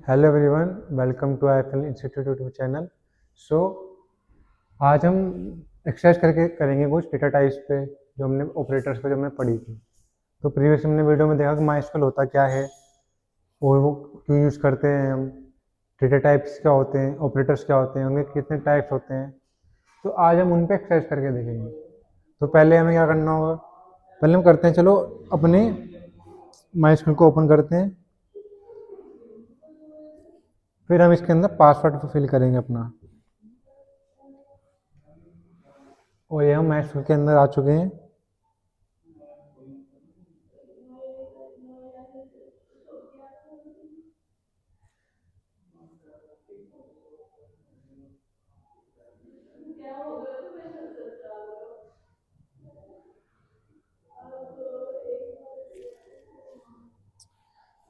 Hello everyone, welcome to IFL institute YouTube channel. So आज हम exercise करके करेंगे कुछ डेटा टाइप्स पे जो हमने ऑपरेटर्स पे जो हमने पढ़ी थी। तो प्रीवियस हमने वीडियो में देखा कि माइस्क्ल होता क्या है और वो क्यों यूज़ करते हैं हम, डेटा टाइप्स क्या होते हैं, ऑपरेटर्स क्या होते हैं, उनके कितने टाइप्स होते हैं। तो आज हम उन पे एक्सरसाइज करके देखेंगे। तो पहले हमें क्या करना होगा, पहले हम करते हैं, चलो अपने माइस्क्ल को ओपन करते हैं, फिर हम इसके अंदर पासवर्ड फिल करेंगे अपना। और ये हम माइस्क्ल के अंदर आ चुके हैं।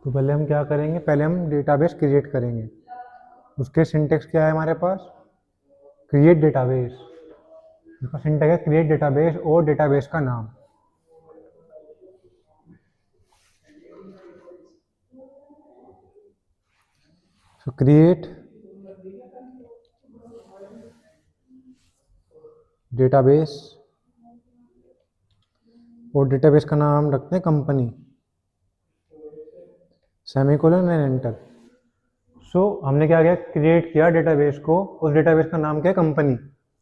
तो पहले हम क्या करेंगे, पहले हम डेटाबेस क्रिएट करेंगे। उसके सिंटेक्स क्या है हमारे पास, क्रिएट डेटाबेस। उसका सिंटेक्स है क्रिएट डेटाबेस और डेटाबेस का नाम। तो क्रिएट डेटाबेस और डेटाबेस का नाम रखते हैं कंपनी, सेमीकोलन एंड एंटर। सो हमने क्या किया, क्रिएट किया डेटाबेस को, उस डेटाबेस का नाम क्या है, कंपनी,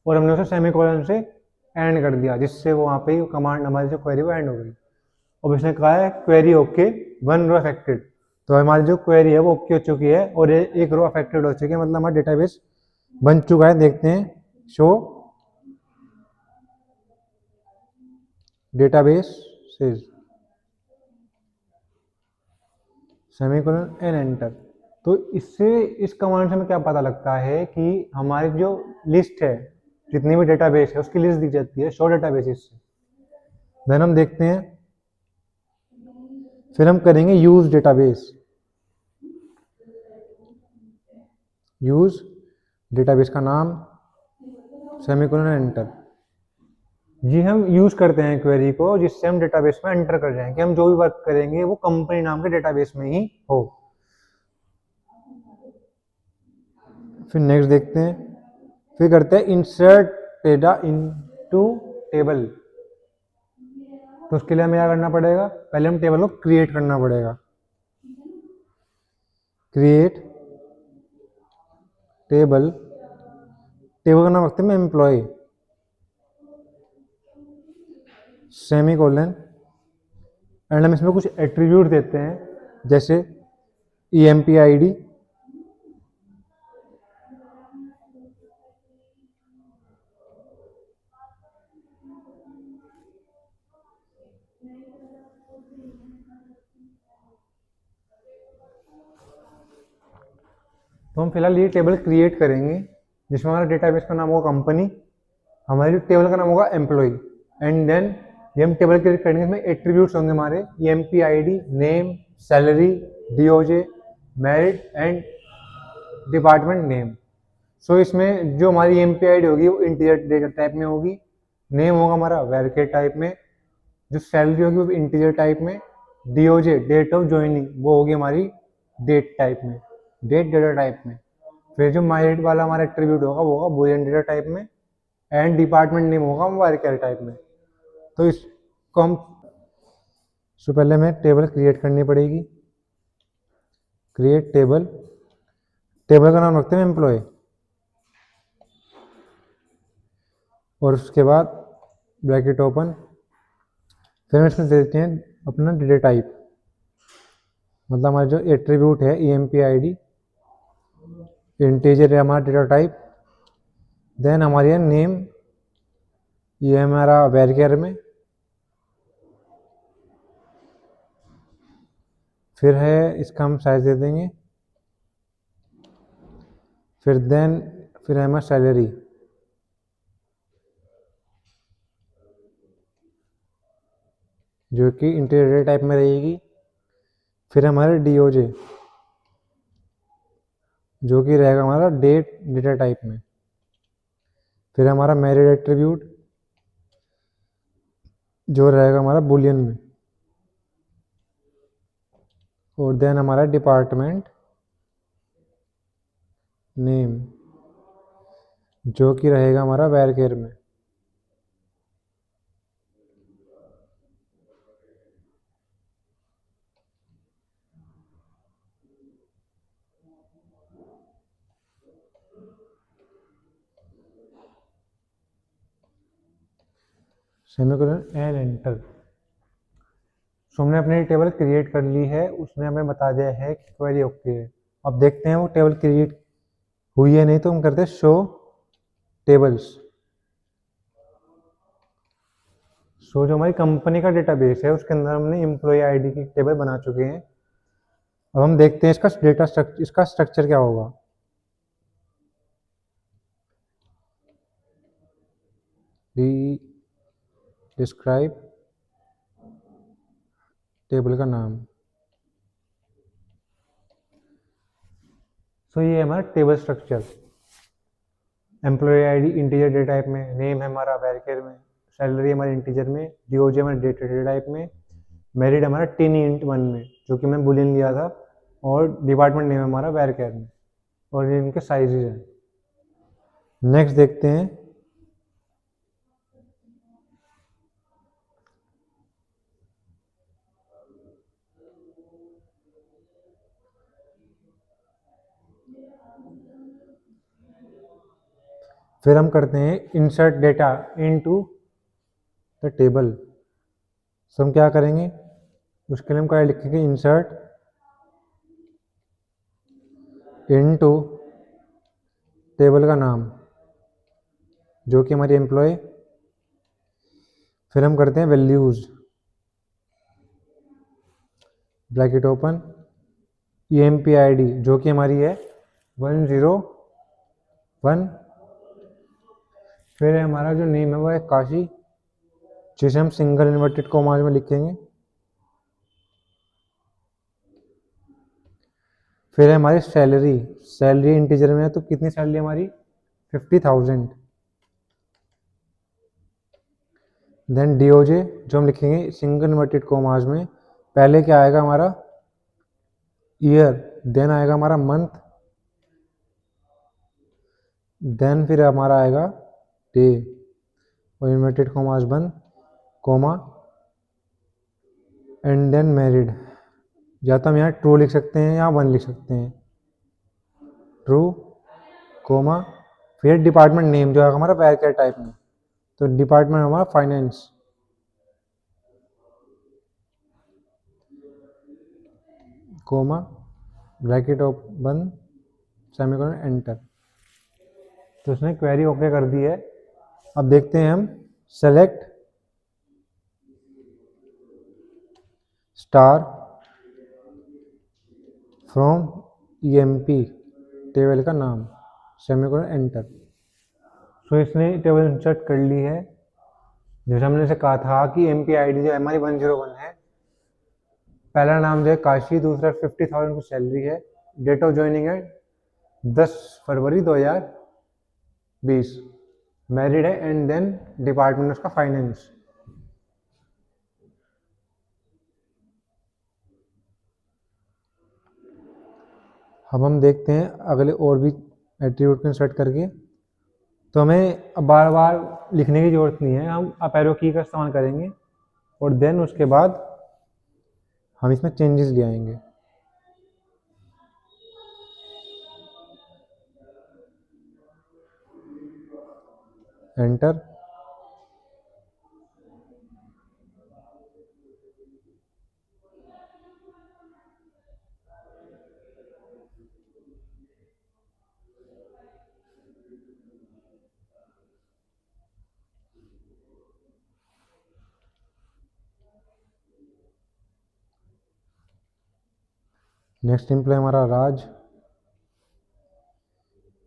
और हमने उसे सेमीकोलन से एंड कर दिया, जिससे वो वहाँ पे कमांड हमारी जो क्वेरी वो एंड हो गई। अब इसने कहा है क्वेरी ओके, 1 रो अफेक्टेड। तो हमारी जो क्वेरी है वो ओके हो चुकी है और एक रो अफेक्टेड हो चुकी है, मतलब हमारा डेटाबेस बन चुका है। देखते हैं, show database semicolon and enter. तो इससे, इस कमांड से हमें क्या पता लगता है कि हमारी जो लिस्ट है, जितनी भी डेटाबेस है उसकी लिस्ट दी जाती है शो डेटाबेसेस से। देन हम देखते हैं, फिर हम करेंगे यूज डेटाबेस, यूज डेटाबेस का नाम सेमीकोलन एंटर। जी हम यूज करते हैं क्वेरी को जिससे हम डेटाबेस में एंटर कर जाएं कि हम जो भी वर्क करेंगे वो कंपनी नाम के डेटाबेस में ही हो। फिर नेक्स्ट देखते हैं, फिर करते हैं इंसर्ट डेटा इनटू टेबल। तो उसके लिए हमें क्या करना पड़ेगा, पहले हम टेबल को क्रिएट करना पड़ेगा। क्रिएट टेबल, टेबल का नाम रखते हैं एम्प्लॉय, सेमीकोलन, एंड हम इसमें कुछ एट्रीब्यूट देते हैं जैसे EMP ID, तो हम फिलहाल ये टेबल क्रिएट करेंगे जिसमें हमारा डेटाबेस का नाम होगा कंपनी, हमारी टेबल का नाम होगा एम्प्लॉय, एंड देन ये हम टेबल क्रिएट करेंगे, इसमें एट्रीब्यूट्स होंगे हमारे EMP ID, name, salary, DOJ, merit and department name. So इसमें जो हमारी EMP ID होगी वो इंटीजर डेटा टाइप में होगी, नेम होगा हमारा वेरिएबल टाइप में, जो सैलरी होगी वो इंटीजर टाइप में, DOJ डेट ऑफ ज्वाइनिंग वो होगी हमारी डेट टाइप में, डेट डेटा टाइप में। फिर जो मेरिट वाला हमारा एट्रीब्यूट होगा वो होगा बूलियन डेटा टाइप में, एंड डिपार्टमेंट नेम होगा वेरिएबल टाइप में। तो इसको हम, सो पहले हमें टेबल क्रिएट करनी पड़ेगी। क्रिएट टेबल, टेबल का नाम रखते हैं एम्प्लॉय, और उसके बाद ब्रैकेट ओपन, फिर हम इसमें देते हैं अपना डेटा टाइप, मतलब हमारा जो एट्रीब्यूट है EMP ID, इंटीजर है हमारा डेटा टाइप, देन हमारी है नेम, ये हमारा वेरिएबल में, फिर है इसका हम साइज दे देंगे, फिर है हमारा सैलरी, जो कि इंटीजर डेटा टाइप में रहेगी, फिर हमारा DOJ जो कि रहेगा हमारा डेट डेटा टाइप में, फिर हमारा मेरिट एट्रीब्यूट जो रहेगा हमारा बुलियन में, और देन हमारा डिपार्टमेंट नेम जो कि रहेगा हमारा वैरकेर में। Semicolon and enter. सो हमने अपनी टेबल क्रिएट कर ली है, उसने हमें बता दिया है कि क्वेरी ओके है। अब देखते हैं वो टेबल क्रिएट हुई है, नहीं तो हम करते हैं शो टेबल्स। सो जो हमारी कंपनी का डेटाबेस है उसके अंदर हमने एम्प्लॉय आईडी की टेबल बना चुके हैं। अब हम देखते हैं इसका डेटा स्ट्रक्चर, इसका स्ट्रक्चर क्या होगा। डिस्क्राइब टेबल का नाम। सो ये है हमारा table structure. Employ ID integer data type में, नेम है हमारा वैरकेर में, सैलरी हमारे इंटीजर में, डीओजे हमारे डेटा टाइप में, मेरिट हमारा टिन इंट वन में जो कि मैं बुलियन लिया था, और डिपार्टमेंट नेम हमारा वैरकेर में, और ये इनके साइजेज हैं। नेक्स्ट देखते हैं। फिर हम करते हैं insert data into the table. So हम क्या करेंगे, उसके लिए हम क्या लिखेंगे, इंसर्ट इनटू टेबल का नाम जो कि हमारी एम्प्लॉय। फिर हम करते हैं values, bracket open, EMP ID जो कि हमारी है 101। फिर हमारा जो नेम है वो है काशी, जिसे हम सिंगल इन्वर्टेड कॉमास में लिखेंगे। फिर है हमारी सैलरी, सैलरी इंटीजर में है तो कितनी सैलरी हमारी 50,000। देन डीओजे जो हम लिखेंगे सिंगल इन्वर्टेड कॉमास में, पहले क्या आएगा हमारा ईयर, देन आएगा हमारा मंथ, देन फिर हमारा आएगा डे, और इन्वर्टेड कॉमास बंद, कोमा, एंड देन मैरिड। या तो हम यहाँ ट्रू लिख सकते हैं या 1 लिख सकते हैं, ट्रू, कोमा, फिर डिपार्टमेंट नेम जो है हमारा वैरकेर टाइप में, तो डिपार्टमेंट हमारा फाइनेंस, कोमा, ब्रैकेट बंद, सेमीकोलन, एंटर। तो उसने क्वेरी ओके कर दी है। अब देखते हैं हम select star from EMP table का नाम, सेमीकोलन, एंटर। सो इसने टेबल इंसर्ट कर ली है। जैसे हमने इसे कहा था कि एमपी आईडी जो हमारी 101 है, पहला नाम जो है काशी, दूसरा 50,000 की सैलरी है, डेट ऑफ ज्वाइनिंग है 10 फरवरी 2020, मैरिड है, एंड देन डिपार्टमेंट उसका फाइनेंस। अब हम देखते हैं अगले और भी एट्रीब्यूट को इंसर्ट करके। तो हमें अब बार बार लिखने की ज़रूरत नहीं है, हम अप एरो की का इस्तेमाल करेंगे और देन उसके बाद हम इसमें चेंजेस ले आएंगे। एंटर। नेक्स्ट एम्प्लॉय हमारा राज,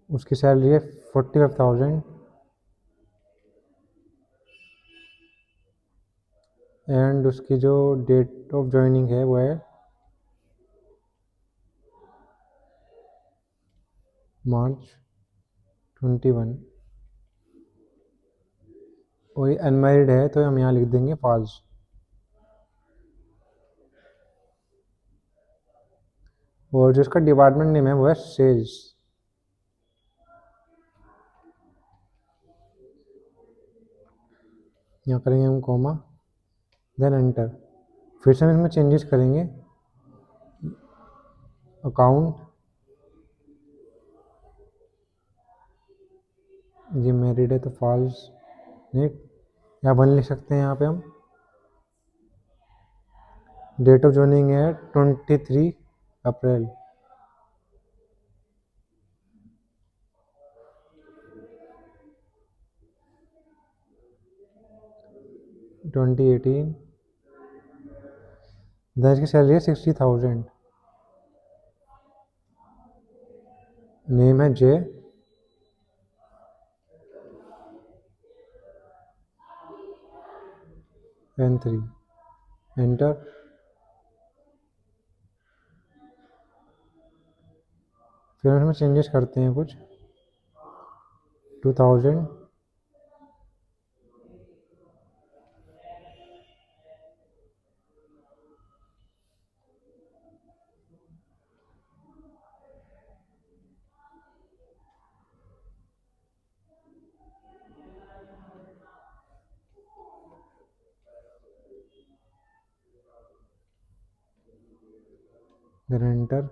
उसकी सैलरी है 45,000, एंड उसकी जो डेट ऑफ ज्वाइनिंग है वो है मार्च 21, और ये अनमैरिड है तो हम यहाँ लिख देंगे फॉल्स। और जो इसका डिपार्टमेंट नेम है वो है सेल्स। यहाँ करेंगे हम कॉमा, देन एंटर। फिर से हम इसमें चेंजेस करेंगे, अकाउंट, ये मैरिड है तो फॉल्स, नेट या 1 लिख सकते हैं यहाँ पे हम। डेट ऑफ ज्वाइनिंग है 23 अप्रैल। ट्वेंटी 18। देन इसकी सैलरी है 60,000। नेम है जे, N3, एंटर। फिर हम इसमें चेंजेस करते हैं कुछ, 2000, देन एंटर।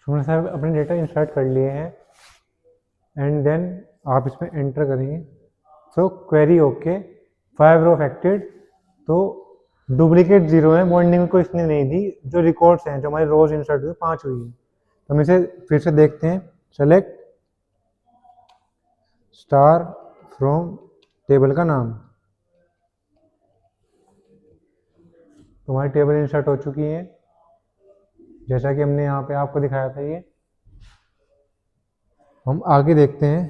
हमने साहब अपने डेटा इंसर्ट कर लिए हैं एंड देन आप इसमें एंटर करेंगे। सो क्वेरी ओके, 5 रो अफेक्टेड, तो डुप्लीकेट 0 है, मॉर्निंग को इसने नहीं दी, जो रिकॉर्ड्स हैं जो हमारे रोज इंसर्ट हुए 5 हुई है। तो हम इसे फिर से देखते हैं, सेलेक्ट स्टार फ्रॉम टेबल का नाम, तो हमारी टेबल इंसर्ट हो चुकी है जैसा कि हमने यहाँ पे आपको दिखाया था। ये हम आगे देखते हैं,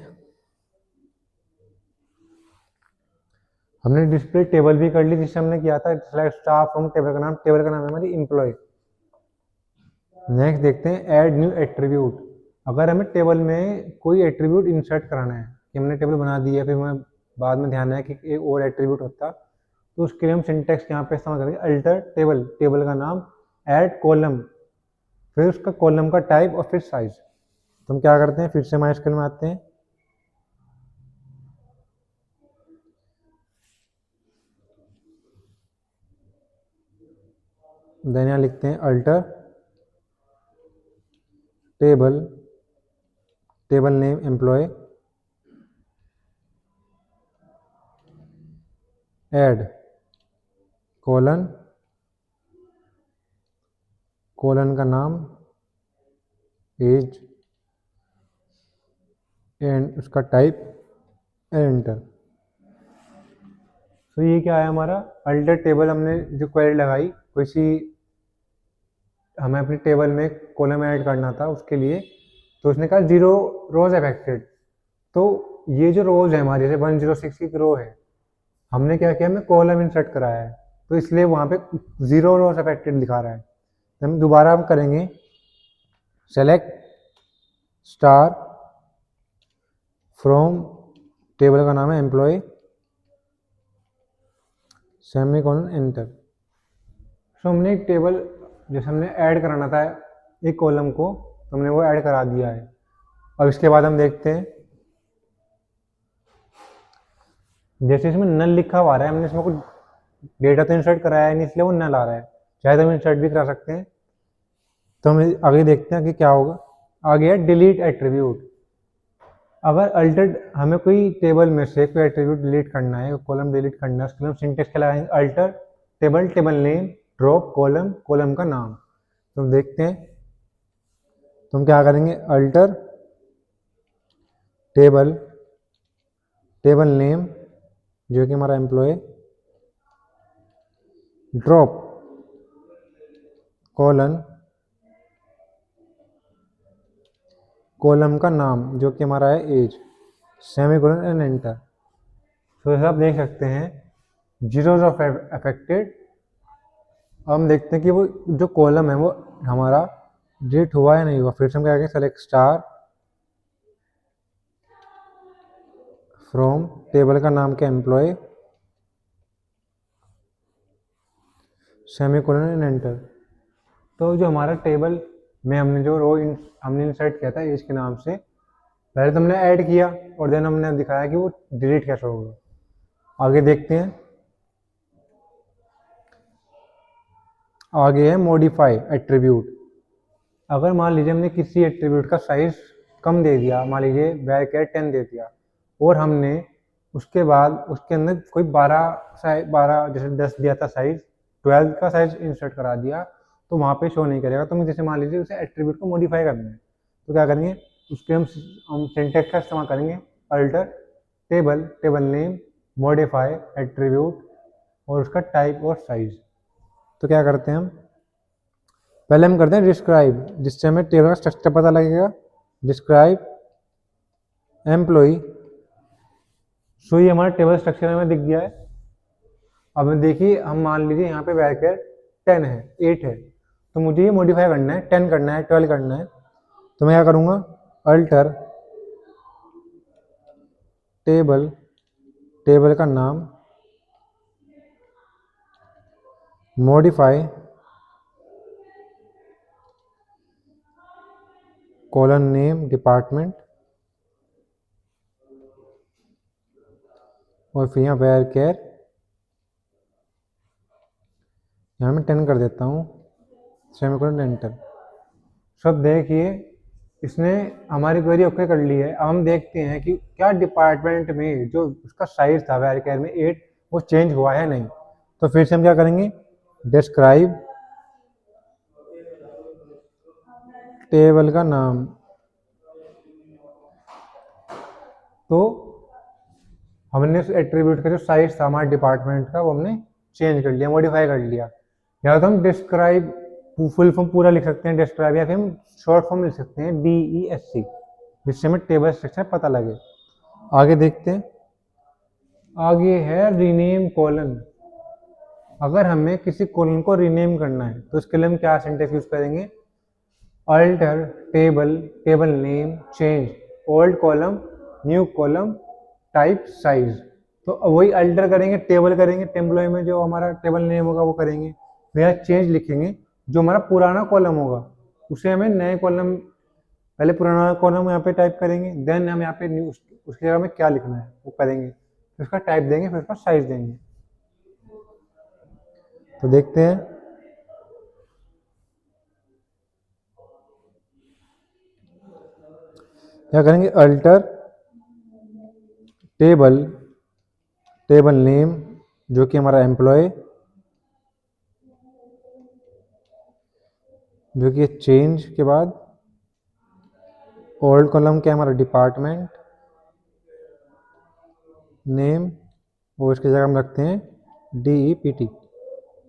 हमने डिस्प्ले टेबल भी कर ली जिससे हमने किया था सेलेक्ट स्टार फ्रॉम टेबल का नाम, टेबल का नाम है हमारी एम्प्लॉय। नेक्स्ट देखते हैं ऐड न्यू एट्रीब्यूट। अगर हमें टेबल में कोई एट्रीब्यूट इंसर्ट कराना है कि हमने टेबल बना दी है, फिर हमें बाद में ध्यान है कि एक और एट्रीब्यूट होता, तो उसके लिए हम सिंटेक्स यहाँ पे इस्तेमाल करेंगे अल्टर टेबल, टेबल का नाम, ऐड कॉलम, फिर उसका कॉलम का टाइप और फिर साइज। तो हम क्या करते हैं, फिर से माइस्क्ल में आते हैं, देन यहाँ लिखते हैं alter table, table name employ, add colon, colon का नाम, एज एंड उसका टाइप, एंटर। तो ये क्या है हमारा अल्टर टेबल, हमने जो क्वेरी लगाई, कोई सी हमें अपनी टेबल में कॉलम ऐड करना था उसके लिए, तो उसने कहा 0 रोज अफेक्टेड। तो ये जो रोज है हमारी, जैसे 106 की रो है, हमने क्या किया, हमें कॉलम इंसर्ट कराया है, तो इसलिए वहाँ पे 0 रोज अफेक्टेड दिखा रहा है। तो हम दोबारा हम करेंगे सेलेक्ट स्टार फ्रॉम, टेबल का नाम है एम्प्लॉय, सेमीकोलन एंटर। सो हमने एक टेबल जैसे हमने ऐड कराना था एक कॉलम को, तो हमने वो ऐड करा दिया है। अब इसके बाद हम देखते हैं, जैसे इसमें नल लिखा हुआ है, हमने इसमें कुछ डेटा तो इंसर्ट कराया है नहीं, इसलिए वो नल आ रहा है। चाहे तो हम इंसर्ट भी करा सकते हैं। तो हम आगे देखते हैं कि क्या होगा। आगे है डिलीट एट्रीब्यूट। अगर अल्टर हमें कोई टेबल में से कोई एट्रीब्यूट डिलीट करना है, कॉलम डिलीट करना है, उसके लिए हम सिंटेक्स क्या लगाएंगे, alter table, table name, drop column, column का नाम। तो हम देखते हैं, तो हम क्या करेंगे, अल्टर टेबल, टेबल नेम जो कि हमारा एम्प्लॉय, ड्रॉप कॉलन, कॉलम का नाम जो कि हमारा है एज, सेमीकोलन एंड एंटर। तो जैसे आप देख सकते हैं जीरोज ऑफ अफेक्टेड। अब हम देखते हैं कि वो जो कॉलम है वो हमारा डिलीट हुआ या नहीं हुआ। फिर से हम क्या करेंगे, सेलेक्ट स्टार फ्रॉम, टेबल का नाम क्या एम्प्लॉय, सेमीकोलन एंड एंटर। तो जो हमारा टेबल में हमने जो रो हमने इंसर्ट किया था एज के नाम से, पहले तो हमने ऐड किया और देन हमने दिखाया कि वो डिलीट कैसे होगा। आगे देखते हैं, आगे है मॉडिफाई एट्रीब्यूट। अगर मान लीजिए हमने किसी एट्रीब्यूट का साइज कम दे दिया, मान लीजिए var 10 दे दिया, और हमने उसके बाद उसके अंदर कोई 12 जैसे 10 दिया था साइज, 12 का साइज इंसर्ट करा दिया, तो वहाँ पे शो नहीं करेगा। तो हम जैसे मान लीजिए उसे एट्रीब्यूट को मॉडिफाई करना है, तो क्या करेंगे, उसके हम सिंटेक्स का इस्तेमाल करेंगे, alter table, table name, modify attribute और उसका टाइप और साइज। तो क्या करते हैं हम, पहले हम करते हैं डिस्क्राइब, जिससे हमें टेबल का स्ट्रक्चर पता लगेगा। डिस्क्राइब एम्प्लॉय, सो ये हमारा टेबल स्ट्रक्चर हमें दिख गया है। अब देखिए, हम मान लीजिए यहाँ पे var 10 है, 8 है, तो मुझे ये मॉडिफाई करना है, 10 करना है, 12 करना है। तो मैं क्या करूँगा, अल्टर टेबल, टेबल का नाम, मॉडिफाई कॉलन नेम डिपार्टमेंट, और फिर यहाँ var यहाँ मैं 10 कर देता हूँ, सेमीकोलन एंटर। सब देखिए, इसने हमारी क्वेरी ओके कर ली है। अब हम देखते हैं कि क्या डिपार्टमेंट में जो उसका साइज था var में 8, वो चेंज हुआ है नहीं। तो फिर से हम क्या करेंगे, डिस्क्राइब टेबल का नाम, तो हमने उस एट्रीब्यूट का जो साइज था हमारे डिपार्टमेंट का, वो हमने चेंज कर लिया, मॉडिफाई कर लिया। या तो हम डिस्क्राइब फुल फॉर्म पूरा लिख सकते हैं डिस्क्राइब, या फिर हम शॉर्ट फॉर्म लिख सकते हैं DESC, जिससे हमें टेबल स्ट्रक्चर पता लगे। आगे देखते हैं, आगे है रीनेम कॉलन। अगर हमें किसी कॉलन को रीनेम करना है, तो उसके लिए हम क्या सिंटेक्स यूज करेंगे, alter table, table name, change old column, new column, type size. तो वही अल्टर करेंगे, टेबल करेंगे, टेम्पलॉय में जो हमारा टेबल नेम होगा वो करेंगे, फिर चेंज लिखेंगे, जो हमारा पुराना कॉलम होगा उसे हमें नए कॉलम, पहले पुराना कॉलम यहाँ पे टाइप करेंगे, देन हम यहाँ पे न्यू उसकी जगह में क्या लिखना है वो करेंगे, फिर उसका टाइप देंगे, फिर उसका साइज देंगे। तो देखते हैं, क्या करेंगे, अल्टर टेबल, टेबल नेम जो कि हमारा एम्प्लॉय, जो कि चेंज के बाद ओल्ड कॉलम क्या हमारा डिपार्टमेंट नेम, और इसकी जगह हम रखते हैं DEPT,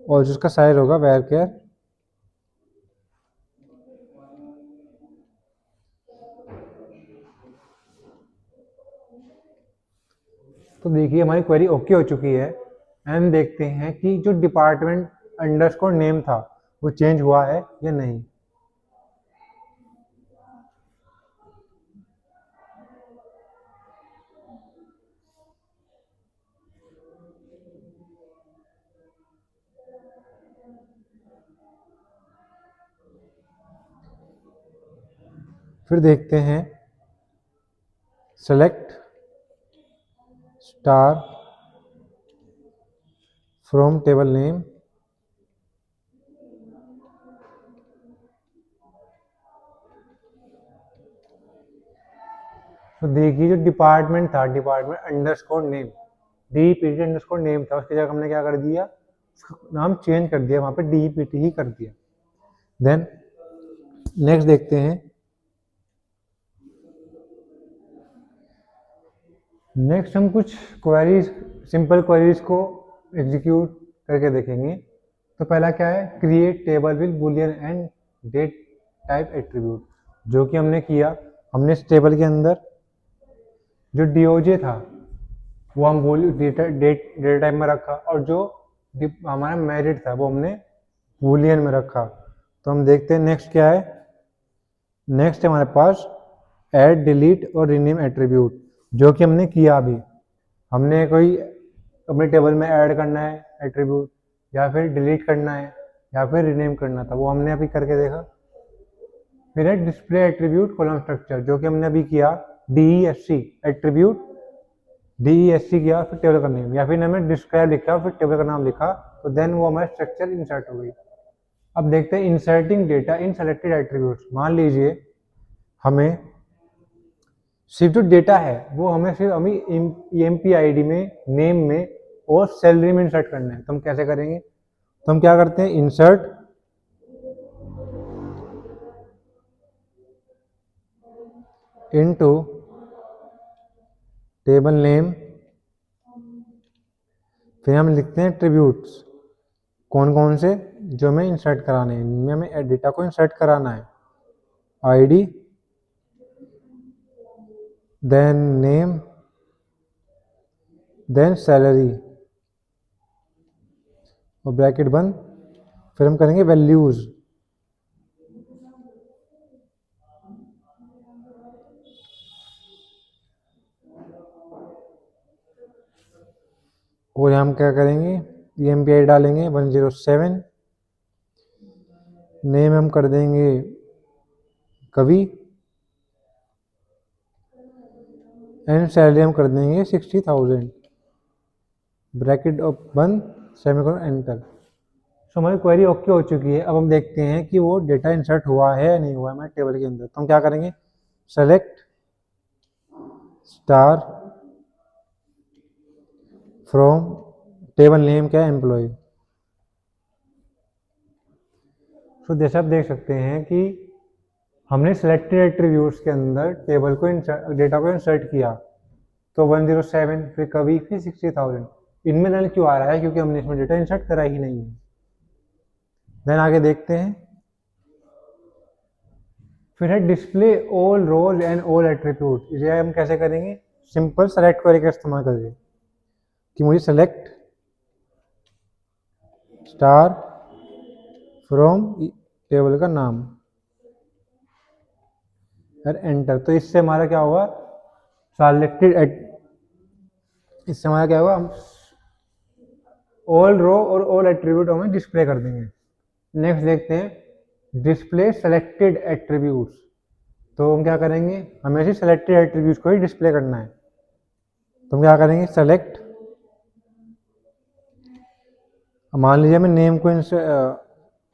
और जिसका साइज होगा var। तो देखिए हमारी क्वेरी ओके हो चुकी है। एंड देखते हैं कि जो डिपार्टमेंट अंडरस्कोर नेम था वो चेंज हुआ है या नहीं। फिर देखते हैं select star from table name, तो देखिए जो डिपार्टमेंट था, department underscore name, DEPT underscore name था, उसकी जगह हमने क्या कर दिया, उसका नाम चेंज कर दिया, वहाँ पे डीईपीटी ही कर दिया। देन नेक्स्ट देखते हैं, नेक्स्ट हम कुछ क्वेरीज, सिंपल क्वेरीज को एग्जीक्यूट करके देखेंगे। तो पहला क्या है, create table with boolean and date type attribute, जो कि हमने किया। हमने इस टेबल के अंदर जो डीओजे था वो हम डेटा टाइप में रखा, और जो हमारा मेरिट था वो हमने बूलियन में रखा। तो हम देखते हैं नेक्स्ट क्या है। नेक्स्ट है हमारे पास ऐड, डिलीट और रीनेम एट्रीब्यूट, जो कि हमने किया अभी। हमने कोई अपने टेबल में ऐड करना है एट्रीब्यूट, या फिर डिलीट करना है, या फिर रीनेम करना था, वो हमने अभी करके देखा। फिर है डिस्प्ले एट्रीब्यूट कॉलम स्ट्रक्चर, जो कि हमने अभी किया। DESC एट्रीब्यूट, DESC किया, फिर टेबल का नेम, या फिर हमने डिस्क्राइब लिखा फिर टेबल का नाम लिखा, तो देन वो हमारा स्ट्रक्चर इंसर्ट हो गई। अब देखते हैं इंसर्टिंग डेटा इन सेलेक्टेड एट्रीब्यूट्स। मान लीजिए हमें सिर्फ जो डेटा है वो हमें सिर्फ हमें EMP-ID में, नेम में और सैलरी में इंसर्ट करना है। तो हम कैसे करेंगे, तो हम क्या करते हैं, इंसर्ट इनटू टेबल नेम, फिर हम लिखते हैं एट्रीब्यूट्स, कौन कौन से जो हमें इंसर्ट कराने हैं, इनमें हमें डेटा को इंसर्ट कराना है। ID, then name, then salary और ब्रैकेट बंद, फिर हम करेंगे वैल्यूज। और यहाँ हम क्या करेंगे, EMP-ID डालेंगे 107, नेम हम कर देंगे कवि, एंड सैलरी हम कर देंगे 60,000, ब्रैकेट बंद, सेमीकोलन, एंटर। सो हमारी क्वेरी ओके हो चुकी है। अब हम देखते हैं कि वो डेटा इंसर्ट हुआ है या नहीं हुआ है हमारे टेबल के अंदर। तो हम क्या करेंगे, select star from table name, क्या है, एम्प्लॉय। तो जैसे आप देख सकते हैं कि हमने सिलेक्टेड एट्रीब्यूट्स के अंदर टेबल को डेटा को इंसर्ट किया, तो 107, फिर कवि, फिर 60,000। इनमें नल क्यों आ रहा है, क्योंकि हमने इसमें डेटा इंसर्ट करा ही नहीं है। देन आगे देखते हैं, फिर है display all rows and all attribute. इसे हम कैसे करेंगे, सिंपल सेलेक्ट क्वेरी का इस्तेमाल करके, कि मुझे सेलेक्ट स्टार फ्रॉम टेबल का नाम और एंटर। तो इससे हमारा क्या होगा, सेलेक्टेड, इससे हमारा क्या होगा, हम ऑल रो और ऑल एट्रीब्यूट हमें डिस्प्ले कर देंगे। नेक्स्ट देखते हैं डिस्प्ले सेलेक्टेड एट्रीब्यूट्स। तो हम क्या करेंगे, हमें सिर्फ सेलेक्टेड एट्रीब्यूट्स को ही डिस्प्ले करना है। तो हम क्या करेंगे, सेलेक्ट, मान लीजिए हमें नेम को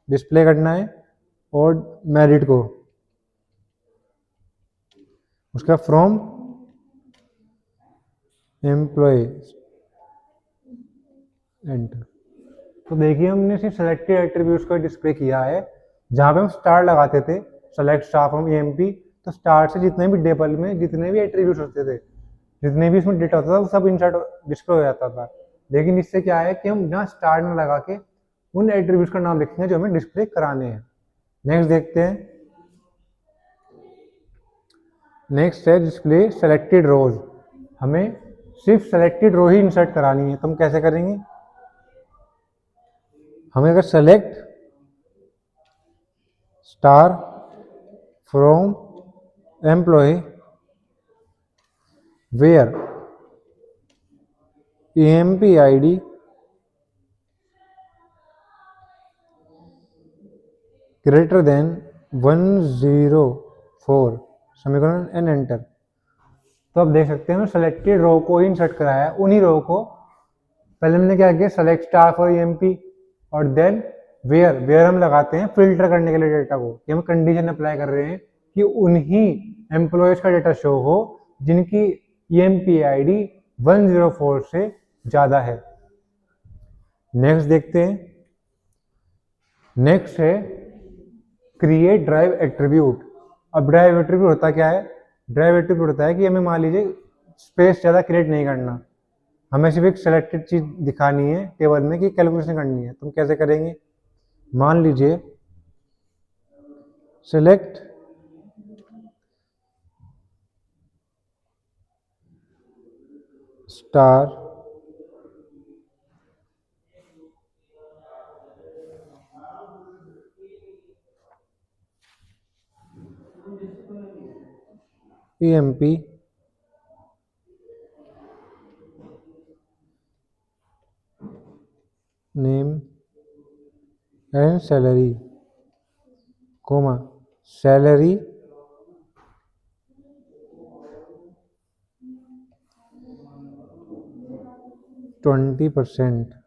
डिस्प्ले करना है और मेरिट को, उसका फ्रॉम एम्प्लॉय, एंटर। तो देखिए हमने सिर्फ सेलेक्टेड एट्रीब्यूट्स को डिस्प्ले किया है। जहाँ पे हम स्टार लगाते थे, सेलेक्ट स्टार फ्रॉम EMP, तो स्टार से जितने भी टेबल में जितने भी एट्रीब्यूट्स होते थे, जितने भी इसमें डेटा होता था, वो सब इंसर्ट डिस्प्ले हो जाता था। लेकिन इससे क्या है कि हम यहाँ स्टार में लगा के उन एट्रीब्यूट्स का नाम लिखेंगे जो हमें डिस्प्ले कराने हैं। नेक्स्ट देखते हैं, नेक्स्ट है डिस्प्ले सेलेक्टेड रोज। हमें सिर्फ सेलेक्टेड रो ही इंसर्ट करानी है। तो हम कैसे करेंगे, हमें अगर select star from employ where EMP-ID greater than 104, semicolon and enter. तो अब देख सकते हैं सेलेक्टेड रो को ही इंसर्ट कराया है, उन्हीं रो को पहले हमने क्या किया, सेलेक्ट स्टार फॉर ईएमपी और देन वेयर हम लगाते हैं फिल्टर करने के लिए डेटा को, कि हम कंडीशन अप्लाई कर रहे हैं कि उन्हीं एम्प्लॉयज का डेटा शो हो जिनकी ईएमपी आईडी 104 से ज़्यादा है। नेक्स्ट देखते हैं, नेक्स्ट है क्रिएट ड्राइव एट्रीब्यूट। अब ड्राइव एट्रीब्यूट होता क्या है, ड्राइव एट्रीब्यूट होता है कि हमें मान लीजिए स्पेस ज़्यादा क्रिएट नहीं करना, हमें सिर्फ एक सेलेक्टेड चीज़ दिखानी है टेबल में कि कैलकुलेशन करनी है। तुम कैसे करेंगे, मान लीजिए select star EMP name and salary comma salary 20%।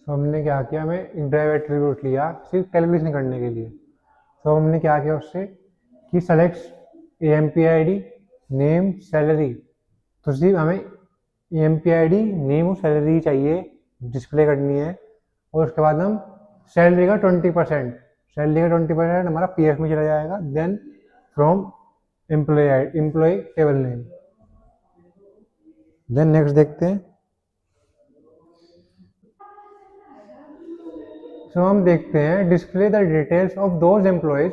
तो हमने क्या किया, हमें एक ड्राइव एट्रीब्यूट लिया सिर्फ कैलकुलेशन करने के लिए। तो हमने क्या किया उससे कि select EMP ID name salary, तो सिर्फ हमें ईएमपी आईडी नेम और सैलरी चाहिए डिस्प्ले करनी है, और उसके बाद हम सैलरी का 20%, सैलरी का 20% हमारा पीएफ में चला जाएगा, then from employ table name. Then next देखते हैं, तो हम देखते हैं display the details of those employees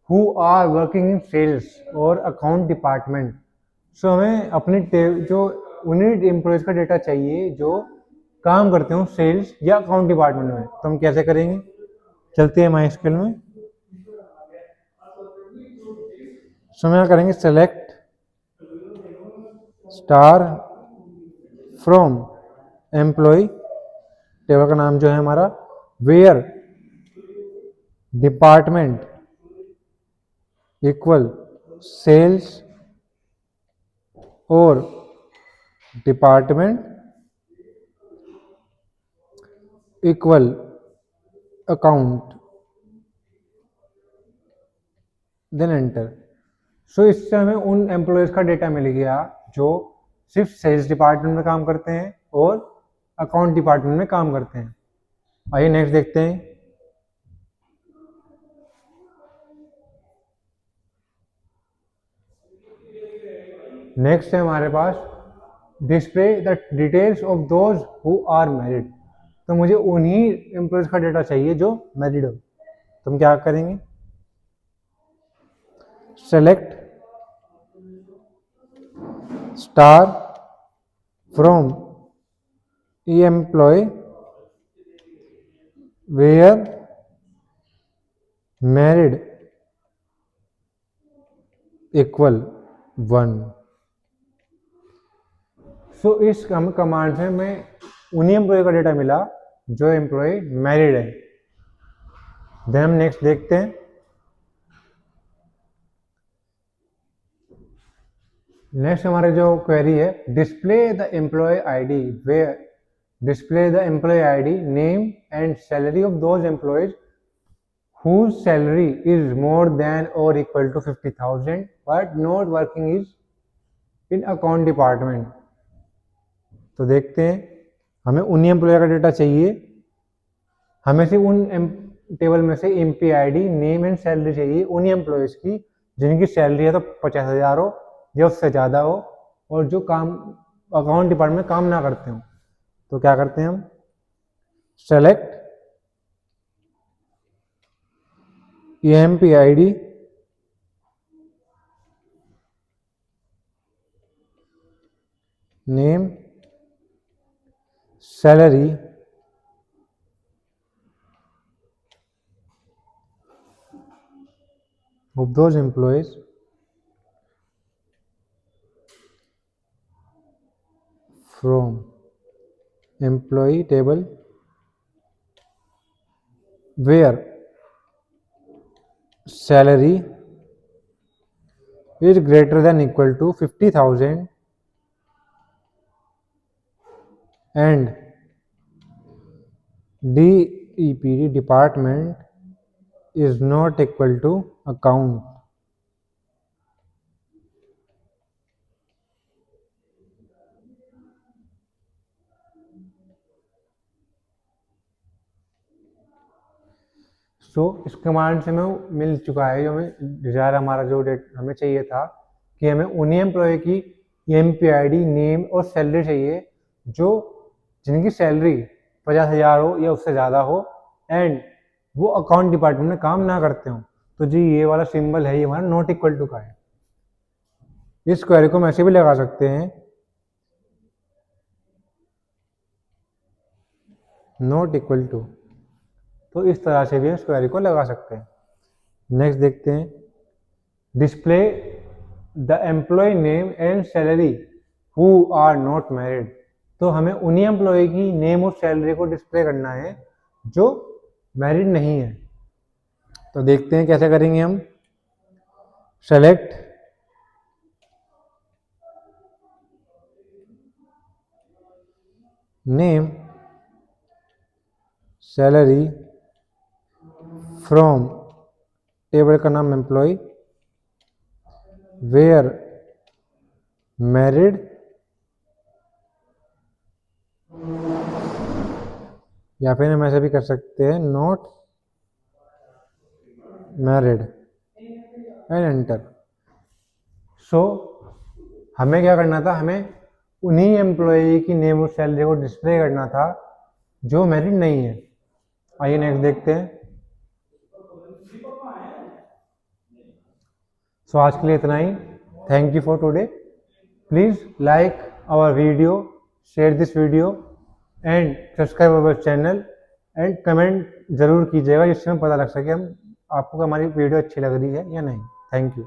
who are working in sales और अकाउंट डिपार्टमेंट। सो हमें अपने जो उन्हीं एम्प्लॉयज का डेटा चाहिए जो काम करते हो सेल्स या अकाउंट डिपार्टमेंट में। तो हम कैसे करेंगे, चलते हैं माइस्क्यूएल में। सो हम करेंगे select star from employ, table का नाम जो है हमारा वेयर डिपार्टमेंट इक्वल सेल्स और department equal account, then enter. So इससे हमें उन एम्प्लॉयज का डेटा मिल गया जो सिर्फ सेल्स डिपार्टमेंट में काम करते हैं और अकाउंट डिपार्टमेंट में काम करते हैं। आइए नेक्स्ट देखते हैं, नेक्स्ट है हमारे पास display the details of those who are married. तो मुझे उन्हीं एम्प्लॉयज का डेटा चाहिए जो मैरिड हो। तो हम क्या करेंगे, select star from E employ where married equal 1। So इस कमांड से हमें उन्हीं एम्प्लॉय का डेटा मिला जो एम्प्लॉय मैरिड है। देन हम नेक्स्ट देखते हैं, नेक्स्ट हमारे जो क्वेरी है display the employ ID where display the employ ID name and salary of those employees whose salary is more than or equal to 50,000 but not working is in account department। तो देखते हैं, हमें उन्हीं employ का data चाहिए, हमें सिर्फ उन टेबल में से MP ID name and salary चाहिए उन्हीं एम्प्लॉयज की जिनकी सैलरी है तो 50,000 हो या उससे ज़्यादा हो और जो काम अकाउंट डिपार्टमेंट में काम ना करते हो। तो क्या करते हैं हम, select EMP ID name, salary of those employees from employee table where salary is greater than equal to 50,000 and DEPD department is not equal to account. सो इस कमांड से हमें मिल चुका है जो हमें डिजायर हमारा जो डेट हमें चाहिए था कि हमें उन्हीं एम्प्लॉय की एमपीआईडी नेम और सैलरी चाहिए जो जिनकी सैलरी 50,000 हो या उससे ज़्यादा हो एंड वो अकाउंट डिपार्टमेंट में काम ना करते हो। तो जी ये वाला सिंबल है, ये हमारा नॉट इक्वल टू का है। इस क्वेरी को हम ऐसे भी लगा सकते हैं, नॉट इक्वल टू। तो इस तरह से भी हम इस क्वेरी को लगा सकते हैं। नेक्स्ट देखते हैं, display the employ name and salary who are not married. तो हमें उन्हीं एम्प्लॉय की नेम और सैलरी को डिस्प्ले करना है जो मैरिड नहीं है। तो देखते हैं कैसे करेंगे हम। Select name, salary from table का नाम एम्प्लॉय वेयर मैरिड या फिर हम ऐसे भी कर सकते हैं नॉट मैरिड एंड एंटर। सो हमें क्या करना था, हमें उन्हीं एम्प्लॉय की नेम और सैलरी को डिस्प्ले करना था जो मैरिड नहीं है। आइए नेक्स्ट देखते हैं। सो आज के लिए इतना ही। Thank you for today. Please like our video, share this video and subscribe our channel and comment ज़रूर कीजिएगा जिससे हमें पता लग सके हम आपको हमारी वीडियो अच्छी लग रही है या नहीं। Thank you.